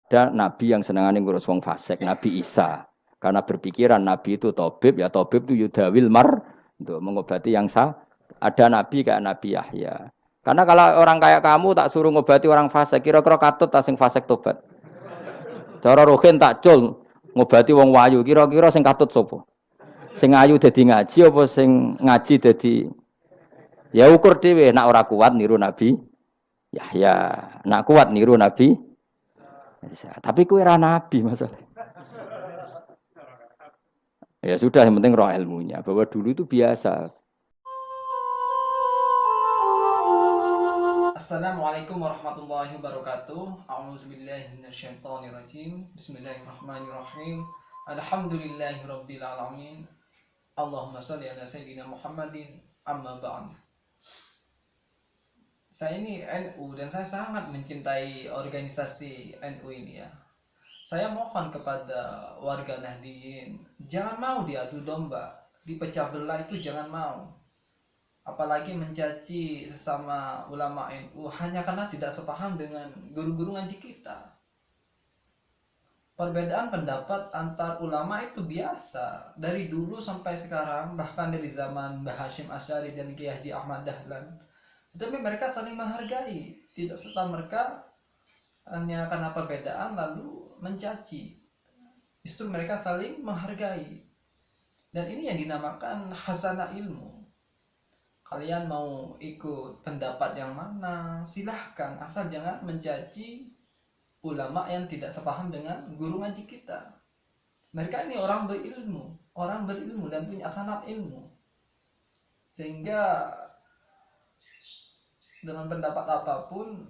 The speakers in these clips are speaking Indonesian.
ada nabi yang senengane ngurus wong fasik, Nabi Isa. Karena berpikiran nabi itu tabib, ya tabib itu yudawil mar untuk mengobati yang ada nabi kayak Nabi Yahya. Karena kalau orang kayak kamu tak suruh ngobati orang fasik, kira-kira katut tak sing fasik tobat. Cara rohin tak cul ngobati wong wayu, kira-kira sing katut sapa? Sing ayu dadi ngaji apa sing ngaji dadi ya ukur dhewe nek ora kuat niru Nabi Yahya, nek kuat niru Nabi Isa. Tapi kowe ora nabi masalah. Ya sudah yang penting roh ilmunya bahwa dulu itu biasa. Assalamualaikum warahmatullahi wabarakatuh. A'udzubillahi minasyaitonirrajim. Bismillahirrahmanirrahim. Alhamdulillahirabbil alamin. Allahumma shalli ala sayyidina Muhammadin. Amma ba'd. Saya ini NU dan saya sangat mencintai organisasi NU ini ya. Saya mohon kepada warga Nahdiyin, jangan mau diadu domba, dipecah belah itu jangan mau. Apalagi mencaci sesama ulama NU hanya karena tidak sepaham dengan guru-guru ngaji kita. Perbedaan pendapat antar ulama itu biasa dari dulu sampai sekarang, bahkan dari zaman Mbah Hashim Asy'ari dan Kiai Haji Ahmad Dahlan. Tapi mereka saling menghargai, tidak serta mereka hanya karena perbedaan lalu mencaci. Justru mereka saling menghargai. Dan ini yang dinamakan hasanah ilmu. Kalian mau ikut pendapat yang mana, silahkan, asal jangan mencaci ulama yang tidak sepaham dengan guru ngaji kita. Mereka ini orang berilmu dan punya sanad ilmu. Sehingga dengan pendapat apapun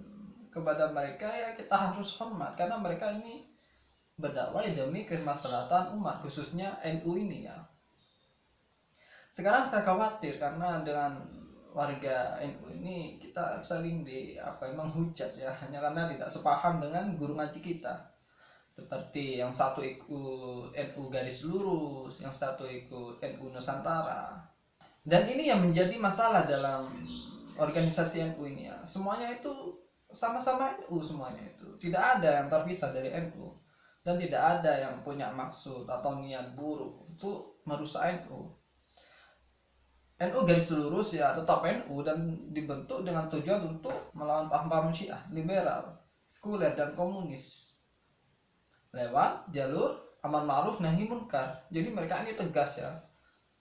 kepada mereka ya kita harus hormat, karena mereka ini berdakwah demi kemaslahatan umat, khususnya NU ini ya. Sekarang saya khawatir karena dengan warga NU ini kita saling menghujat ya, hanya karena tidak sepaham dengan guru ngaji kita. Seperti yang satu ikut NU garis lurus, yang satu ikut NU Nusantara. Dan ini yang menjadi masalah dalam organisasi NU ini ya. Semuanya itu sama-sama NU semuanya itu. Tidak ada yang terpisah dari NU. Dan tidak ada yang punya maksud atau niat buruk untuk merusak NU. NU garis lurus ya tetap NU dan dibentuk dengan tujuan untuk melawan paham-paham Syiah, liberal, sekuler dan komunis lewat jalur amar ma'ruf nahi munkar. Jadi mereka ini tegas ya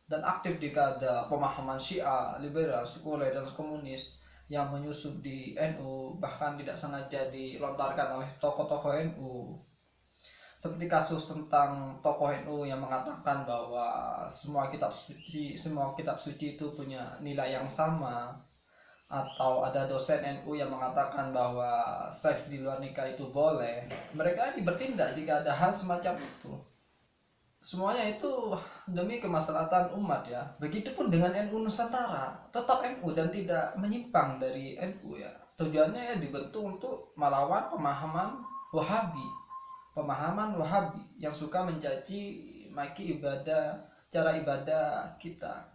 dan aktif jika ada pemahaman Syiah, liberal, sekuler dan komunis yang menyusup di NU, bahkan tidak sengaja dilontarkan oleh tokoh-tokoh NU. Seperti kasus tentang tokoh NU yang mengatakan bahwa semua kitab suci itu punya nilai yang sama, atau ada dosen NU yang mengatakan bahwa seks di luar nikah itu boleh. Mereka ini bertindak jika ada hal semacam itu. Semuanya itu demi kemaslahatan umat ya. Begitupun dengan NU Nusantara, tetap NU dan tidak menyimpang dari NU ya. Tujuannya ya dibentuk untuk melawan pemahaman Wahabi yang suka mencaci maki cara ibadah kita,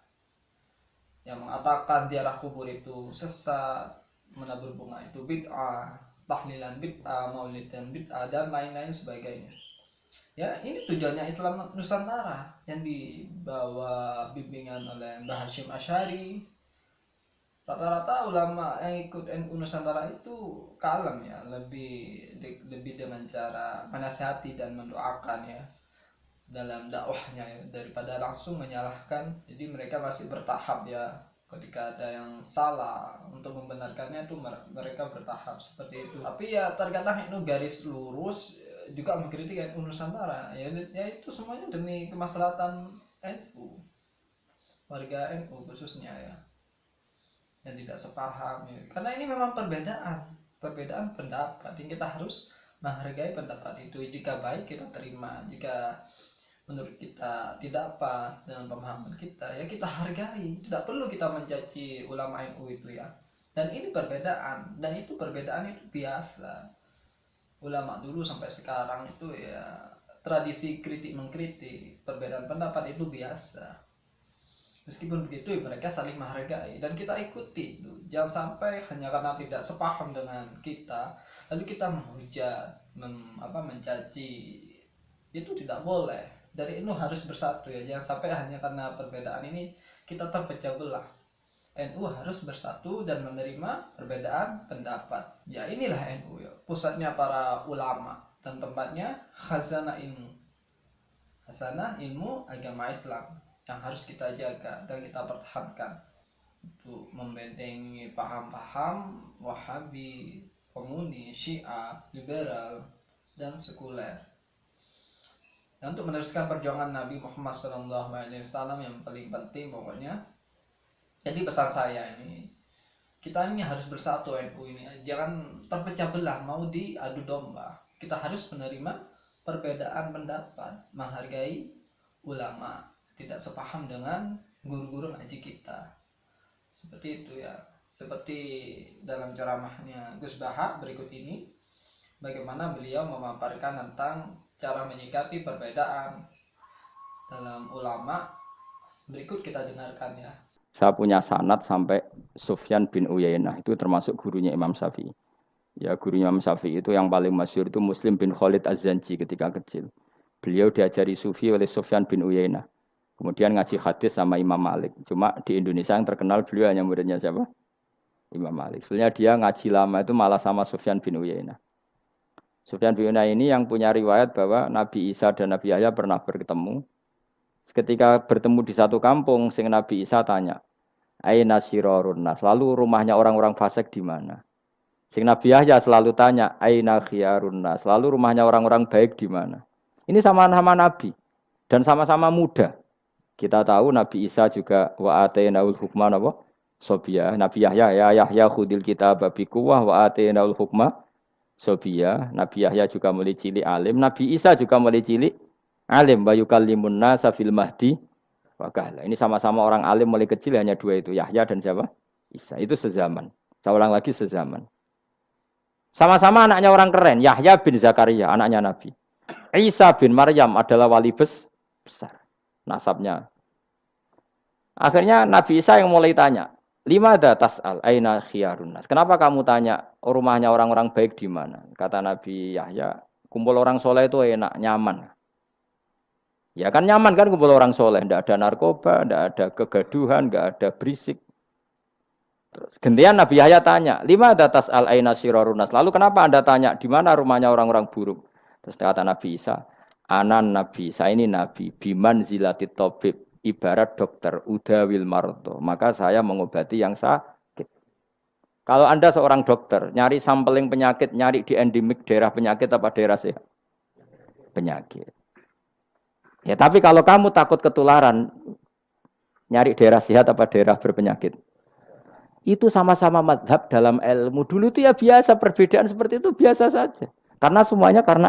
yang mengatakan ziarah kubur itu sesat, menabur bunga itu bid'ah, tahlilan bid'ah, maulidan bid'ah dan lain-lain sebagainya. Ya, ini tujuannya Islam Nusantara yang dibawa bimbingan oleh Mbah Hashim Asy'ari. Rata-rata ulama yang ikut NU Nusantara itu kalem ya, lebih dengan cara menasihati dan mendoakan ya dalam dakwahnya ya, daripada langsung menyalahkan. Jadi mereka masih bertahap ya, ketika ada yang salah untuk membenarkannya itu mereka bertahap seperti itu. Tapi ya terkadang NU garis lurus juga mengkritik NU Nusantara ya, itu semuanya demi kemaslahatan NU, warga NU khususnya ya, yang tidak sepaham ya. Karena ini memang perbedaan pendapat, yang kita harus menghargai pendapat itu. Jika baik kita terima, jika menurut kita tidak pas dengan pemahaman kita ya kita hargai, tidak perlu kita mencaci ulama NU itu ya. Dan ini perbedaan, dan itu perbedaan itu biasa. Ulama dulu sampai sekarang itu ya tradisi kritik mengkritik, perbedaan pendapat itu biasa. Meskipun begitu mereka saling menghargai dan kita ikuti. Jangan sampai hanya karena tidak sepaham dengan kita lalu kita menghujat, mencaci. Itu tidak boleh. Dari NU harus bersatu ya. Jangan sampai hanya karena perbedaan ini kita terpecah belah. NU harus bersatu dan menerima perbedaan pendapat. Ya inilah NU ya. Pusatnya para ulama dan tempatnya khazanah ilmu. Khazanah ilmu agama Islam yang harus kita jaga dan kita pertahankan untuk membentengi paham-paham Wahabi, Komuni, Syiah, liberal, dan sekuler. Dan untuk meneruskan perjuangan Nabi Muhammad SAW yang paling penting pokoknya. Jadi pesan saya ini, kita ini harus bersatu NU ini, jangan terpecah belah mau diadu domba. Kita harus menerima perbedaan pendapat, menghargai ulama, tidak sepaham dengan guru-guru ngaji kita. Seperti itu ya. Seperti dalam ceramahnya Gus Baha berikut ini, bagaimana beliau memaparkan tentang cara menyikapi perbedaan dalam ulama. Berikut kita dengarkan ya. Saya punya sanad sampai Sufyan bin Uyainah, itu termasuk gurunya Imam Syafi'i. Ya, gurunya Imam Syafi'i itu yang paling masyhur itu Muslim bin Khalid Az-Zanji ketika kecil. Beliau diajari sufi oleh Sufyan bin Uyainah. Kemudian ngaji hadis sama Imam Malik. Cuma di Indonesia yang terkenal beliau hanya muridnya siapa? Imam Malik. Sebenarnya dia ngaji lama itu malah sama Sufyan bin Uyainah. Sufyan bin Uyainah ini yang punya riwayat bahwa Nabi Isa dan Nabi Yahya pernah bertemu. Ketika bertemu di satu kampung, sing Nabi Isa tanya, "Aina sirarun nas?" Lalu rumahnya orang-orang fasik di mana? Sing Nabi Yahya selalu tanya, "Aina khiyarun nas?" Lalu rumahnya orang-orang baik di mana? Ini sama-sama Nabi dan sama-sama muda. Kita tahu Nabi Isa juga wa atainaul hukma napa? Sobia. Nabi Yahya ya Yahya khudil kitab bi quwwah wa atainaul hukma sobia. Nabi Yahya juga mulai cilik alim, Nabi Isa juga mulai cilik alim wa yukallimun nasa fil mahdi wa kahla. Ini sama-sama orang alim mulai kecil, hanya dua itu, Yahya dan siapa? Isa. Itu sezaman. Saya ulang lagi, sezaman. Sama-sama anaknya orang keren, Yahya bin Zakaria, anaknya Nabi. Isa bin Maryam adalah wali besar. Nasabnya. Akhirnya Nabi Isa yang mulai tanya, "Limada tas'al aina khiyarun nas?" Kenapa kamu tanya rumahnya orang-orang baik di mana? Kata Nabi Yahya, kumpul orang soleh itu enak, nyaman. Ya kan nyaman kan kumpul orang soleh, tidak ada narkoba, tidak ada kegaduhan, tidak ada berisik. Terus gantian Nabi Yahya tanya, "Limada tas'al aina sirarun nas?" Lalu kenapa Anda tanya di mana rumahnya orang-orang buruk? Terus kata Nabi Isa, "Anan Nabi, saya ini Nabi, biman zilatit tabib, ibarat dokter, udawil marto. Maka saya mengobati yang sakit." Kalau Anda seorang dokter, nyari sampling penyakit, nyari di endemik daerah penyakit apa daerah sehat? Penyakit. Ya tapi kalau kamu takut ketularan, nyari daerah sehat apa daerah berpenyakit? Itu sama-sama madhab dalam ilmu. Dulu itu ya biasa, perbedaan seperti itu biasa saja. Karena semuanya karena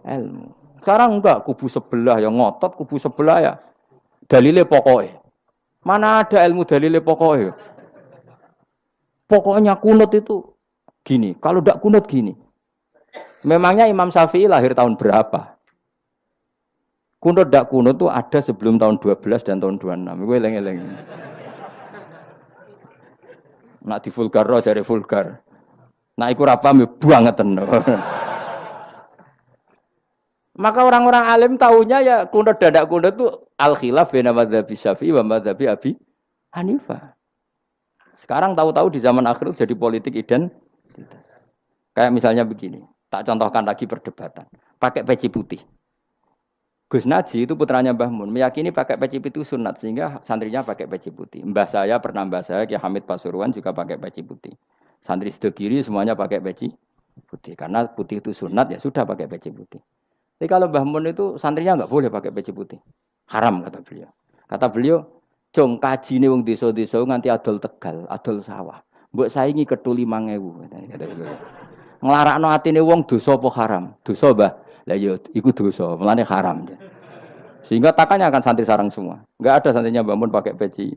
ilmu. Sekarang enggak, kubu sebelah yang ngotot, kubu sebelah ya dalile pokoknya. Mana ada ilmu dalile pokoknya? Pokoknya kunut itu gini, kalau enggak kunut gini. Memangnya Imam Syafi'i lahir tahun berapa? Kunut enggak kunut itu ada sebelum tahun 12 dan tahun 26. Gue eleng-eleng. Nak di vulgar roh jare vulgar. Nak iku ra paham banget tenan. Maka orang-orang alim tahunya ya kunut dan tidak kunut itu al-khilaf baina madzhabi Syafi'i wa madzhabi Abi Hanifah. Sekarang tahu-tahu di zaman akhir jadi politik identitas. Kayak misalnya begini, tak contohkan lagi perdebatan. Pakai peci putih. Gus Naji itu putranya Mbah Mun, meyakini pakai peci putih sunat sehingga santrinya pakai peci putih. Mbah saya Kiai Hamid Pasuruan juga pakai peci putih. Santri sebelah kiri semuanya pakai peci putih karena putih itu sunat, ya sudah pakai peci putih. Tapi kalau Mbah Mun itu santrinya enggak boleh pakai peci putih. Haram kata beliau. Kata beliau, "Jong kajine wong desa-desa nganti adol Tegal, adol sawah. Mbok saingi ketu 5.000." Kata beliau. Nglarakno atine wong dosa apa haram? Dosa, Mbah. Lah ya iku dosa, mulane haram. Sehingga takannya akan santri sarang semua. Enggak ada santrinya Mbah Mun pakai peci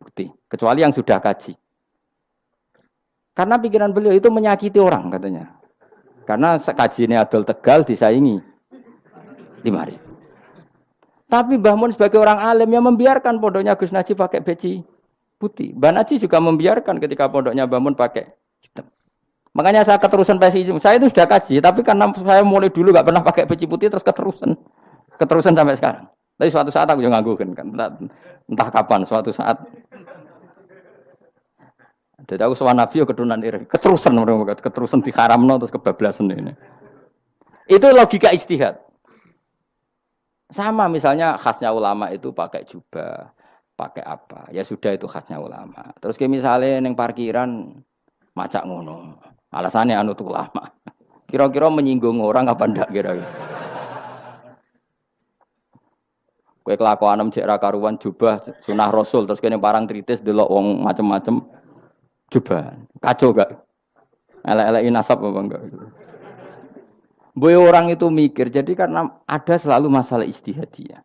putih, kecuali yang sudah kaji. Karena pikiran beliau itu menyakiti orang katanya. Karena kajinya adol Tegal disaingi 5.000. Tapi Mbah Mun sebagai orang alim yang membiarkan pondoknya Gus Najib pakai peci putih. Mbah Najib juga membiarkan ketika pondoknya Mbah Mun pakai hitam. Makanya saya keterusan peci. Saya itu sudah kaji, tapi karena saya mulai dulu nggak pernah pakai peci putih terus keterusan sampai sekarang. Tapi suatu saat aku juga nganggukan kan, entah kapan suatu saat. Jadi aku sowan Nabi keturunan iri, keterusan diharamno terus kebablasan ini. Itu logika istihad. Sama misalnya khasnya ulama itu pakai jubah, pakai apa? Ya sudah itu khasnya ulama. Terus kayak misalnya neng parkiran macak ngono. Alasannya anu tuh ulama. Kira-kira menyinggung orang apa ndak kira-kira? Kowe kelakuanem cek ra karuan jubah sunah Rasul terus kene parang tritis delok wong macem-macem jubah. Kacau gak? Elek-eleki nasab apa enggak? Boy orang itu mikir, jadi karena ada selalu masalah ijtihadiyah.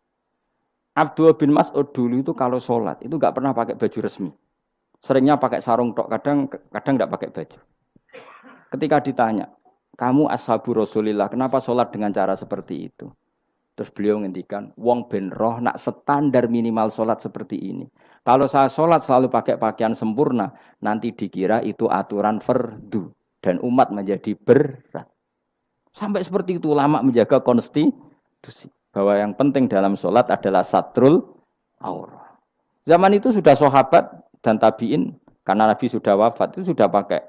Abdullah bin Mas'ud dulu itu kalau sholat itu nggak pernah pakai baju resmi, seringnya pakai sarung tok, kadang nggak pakai baju. Ketika ditanya, kamu ashabu Rasulillah, kenapa sholat dengan cara seperti itu? Terus beliau ngendikan, wong ben roh nak standar minimal sholat seperti ini. Kalau saya sholat selalu pakai pakaian sempurna, nanti dikira itu aturan fardu dan umat menjadi berat. Sampai seperti itu ulama menjaga konstitusi bahwa yang penting dalam sholat adalah satrul aurah. Zaman itu sudah sahabat dan tabiin karena Nabi sudah wafat itu sudah pakai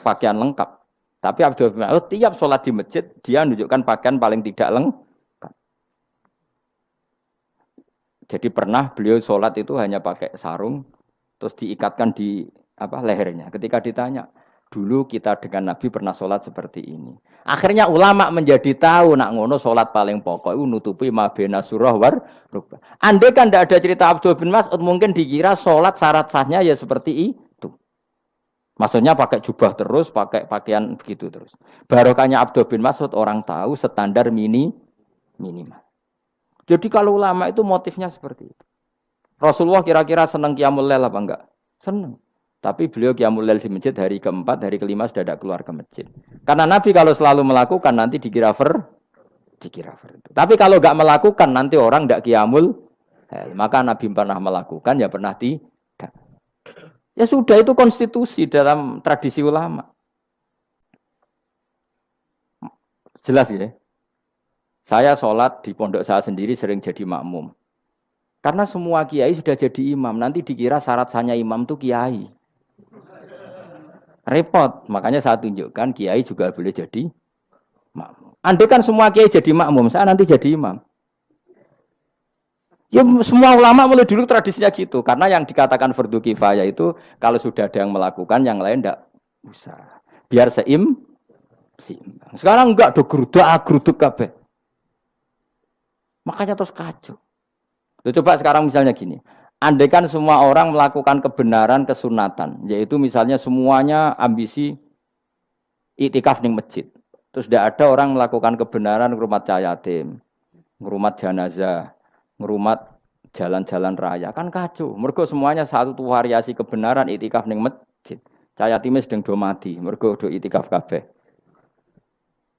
pakaian lengkap. Tapi Abdul bin Mas'ud tiap sholat di masjid dia menunjukkan pakaian paling tidak lengkap. Jadi pernah beliau sholat itu hanya pakai sarung terus diikatkan di lehernya. Ketika ditanya, dulu kita dengan Nabi pernah sholat seperti ini. Akhirnya ulama menjadi tahu nak ngono sholat paling pokok itu nutupi mabena surah war rukbah. Andai kan tidak ada cerita Abdul bin Mas'ud mungkin dikira sholat syarat sahnya ya seperti itu. Maksudnya pakai jubah terus, pakai pakaian begitu terus. Barokahnya Abdul bin Mas'ud orang tahu standar minimal. Jadi kalau ulama itu motifnya seperti itu. Rasulullah kira-kira senang qiyamul lail apa enggak? Senang. Tapi beliau qiyamul lail di masjid hari keempat, hari kelima sudah tidak keluar ke masjid. Karena Nabi kalau selalu melakukan nanti dikira fardu. Tapi kalau enggak melakukan nanti orang enggak qiyamul lail. Maka Nabi pernah melakukan ya pernah tidak. Ya sudah itu konstitusi dalam tradisi ulama. Jelas ya. Saya sholat di pondok saya sendiri sering jadi makmum. Karena semua kiai sudah jadi imam. Nanti dikira syarat sahnya imam itu kiai. Repot. Makanya saya tunjukkan kiai juga boleh jadi makmum. Andai kan semua kiai jadi makmum, saya nanti jadi imam. Ya semua ulama mulai dulu tradisinya gitu. Karena yang dikatakan fardu kifayah itu kalau sudah ada yang melakukan, yang lain tidak usah. Biar seimbang. Sekarang enggak do geruduk kabeh. Makanya terus kacau. Coba sekarang misalnya gini. Andai kan semua orang melakukan kebenaran kesunatan, yaitu misalnya semuanya ambisi iktikaf ning masjid. Terus tidak ada orang melakukan kebenaran ngrumat yatim, ngrumat jenazah, ngrumat jalan-jalan raya. Kan kacau. Mergo semuanya satu variasi kebenaran iktikaf ning masjid. Yatime sedang do mati, mergo do iktikaf kabeh.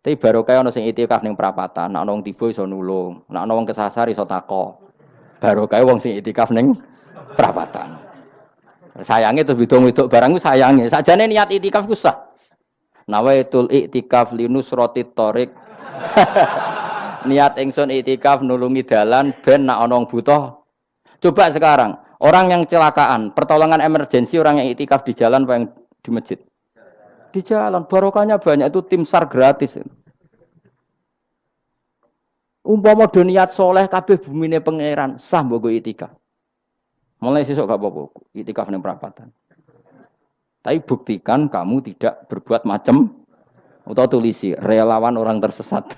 Tapi baru kaya ana sing iktikaf ning perapatan, nek ana wong tiba iso nulung, nek ana wong kesasar iso tako. Baru kaya wong sing iktikaf ning perapatan. Sayange terus bidung-bidung barang ku sayange. Sakjane niat iktikaf ku sah. Nawaitul iktikaf linusratit thoriq. Niat ingsun iktikaf nulungi dalan ben nek ana wong butuh. Coba sekarang, orang yang kecelakaan, pertolongan emergensi orang yang iktikaf di jalan apa yang di masjid? Di jalan, barokahnya banyak itu tim SAR gratis. Umpama do niat soleh kabeh bumine pangeran, sah mbok iktikaf. Mulai sesuk gak apa-apa, iktikaf ning perapatan. Tapi buktikan kamu tidak berbuat macam atau tulisi relawan orang tersesat.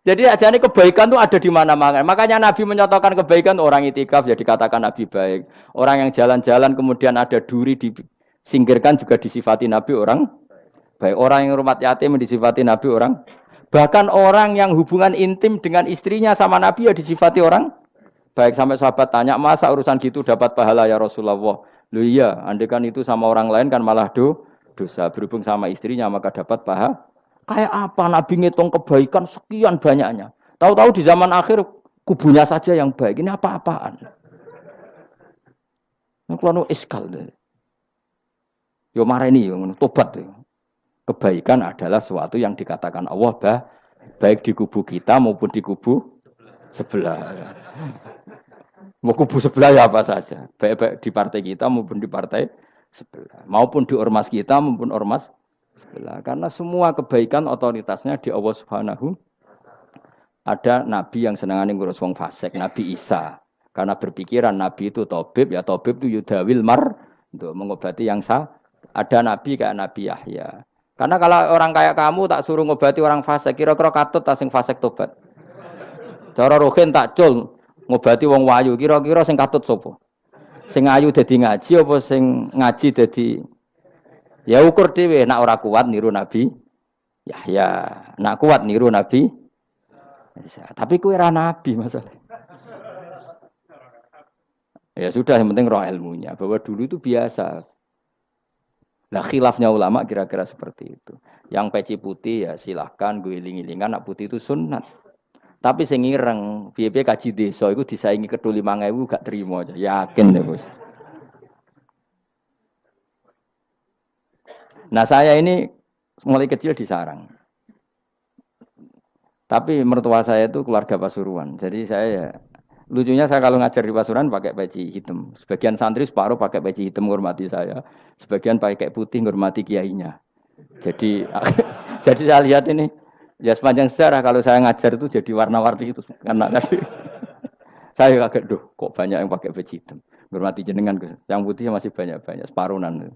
Jadi ajane kebaikan itu ada di mana-mana. Makanya Nabi menyatakan kebaikan orang itikaf ya dikatakan Nabi baik. Orang yang jalan-jalan kemudian ada duri disingkirkan juga disifati Nabi orang baik. Orang yang rumah yatim disifati Nabi orang. Bahkan orang yang hubungan intim dengan istrinya sama Nabi ya disifati orang baik. Sampai sahabat tanya, masa urusan gitu dapat pahala ya Rasulullah? Loh iya, andai kan itu sama orang lain kan malah dosa. Berhubung sama istrinya maka dapat pahala. Kayak apa Nabi ngitung kebaikan sekian banyaknya. Tahu-tahu di zaman akhir kubunya saja yang baik. Ini apa-apaan? Yang kulo iskal deh. Yo mareni yo tobat yo. Kebaikan adalah sesuatu yang dikatakan Allah baik di kubu kita maupun di kubu sebelah. Mau kubu sebelah ya apa saja. Baik di partai kita maupun di partai sebelah. Maupun di ormas kita maupun ormas sebelah. Karena semua kebaikan otoritasnya di Allah Subhanahu. Ada nabi yang senangane ngurus wong fasik, Nabi Isa. Karena berpikiran nabi itu tabib, ya tabib itu yudawil mar untuk mengobati yang ada nabi kayak Nabi Yahya. Karena kalau orang kayak kamu tak suruh ngobati orang fasik, kira-kira katut tak sing fasik tobat. Cara rohin tak cul ngobati wong wayu, kira-kira sing katut sapa? Sing ayu dadi ngaji apa sing ngaji dadi ya ukur dhewe, nek ora kuat niru Nabi Yahya, nek kuat niru Nabi Isa. Tapi kowe ora nabi masalah. Ya sudah, yang penting roh ilmunya. Bahwa dulu itu biasa. Nah khilafnya ulama kira-kira seperti itu. Yang peci putih ya silahkan gue iling-ilingan, nak putih itu sunat. Tapi sing ireng, piye-piye kaji desa itu disaingi ketu 5.000 gak terima aja. Yakin deh bos. Nah saya ini mulai kecil di sarang. Tapi mertua saya itu keluarga Pasuruan. Jadi saya ya, lucunya saya kalau ngajar di Pasuruan pakai peci hitam. Sebagian santri separuh pakai peci hitam menghormati saya. Sebagian pakai putih menghormati kiainya. Jadi jadi saya lihat ini ya sepanjang sejarah kalau saya ngajar itu jadi warna-warni itu karena tadi saya kaget kok banyak yang pakai peci hitam. Menghormati jenengan, yang putih masih banyak-banyak separuhan.